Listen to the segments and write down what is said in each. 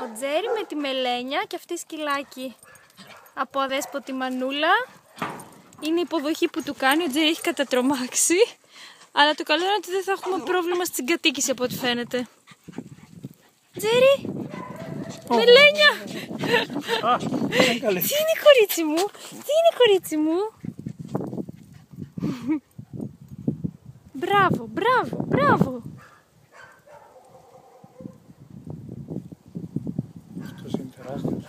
Ο Τζέρι με τη Μελένια και αυτή σκυλάκι από αδέσποτη μανούλα. Είναι η υποδοχή που του κάνει. Ο Τζέρι έχει κατατρομάξει. Αλλά το καλό είναι ότι δεν θα έχουμε πρόβλημα στην κατοίκηση από ό,τι φαίνεται. Τζέρι! Μελένια! Τι είναι κορίτσι μου! Τι είναι κορίτσι μου! Μπράβο, μπράβο, μπράβο! Αυτός είναι τεράστιος.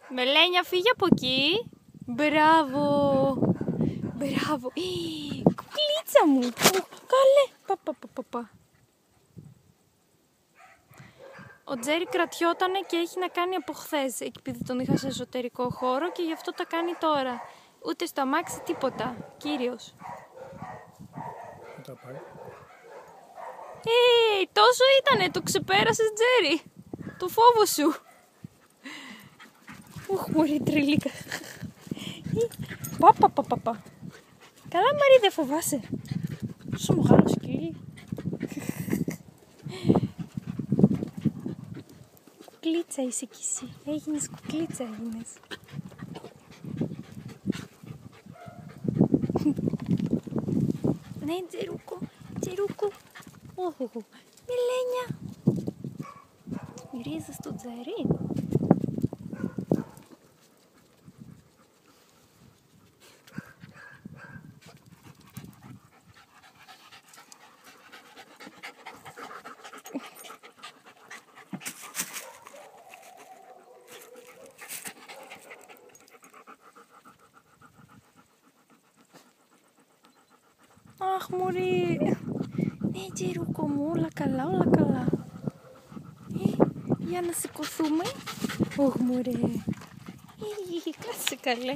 Μελένια, φύγε από εκεί! Μπράβο! Μπράβο! Κουκλίτσα μου! Καλέ! Παπα. Ο Τζέρι κρατιότανε και έχει να κάνει από χθες, επειδή τον είχα σε εσωτερικό χώρο και γι' αυτό τα κάνει τώρα. Ούτε στο αμάξι τίποτα, κύριος. Πού τα πάει? Τόσο ήτανε, το ξεπέρασες Τζέρι. Το φόβο σου. Ουχ, μωρή τρελίκα. Παπα. Καλά Μαρή, δεν φοβάσαι. Τόσο μεγάλο σκυλί. Κουκλίτσα είσαι κι εσύ. Έγινες κουκλίτσα, έγινες. Ναι, Τζερούκο. Όχο. Μελένια. Μυρίζεις το Τζέρι. Αχ, μωρή. Ναι, Τζερούκο μου, όλα καλά. Για να σηκωθούμε. Ωχ, μωρέ. Κάτσε καλέ.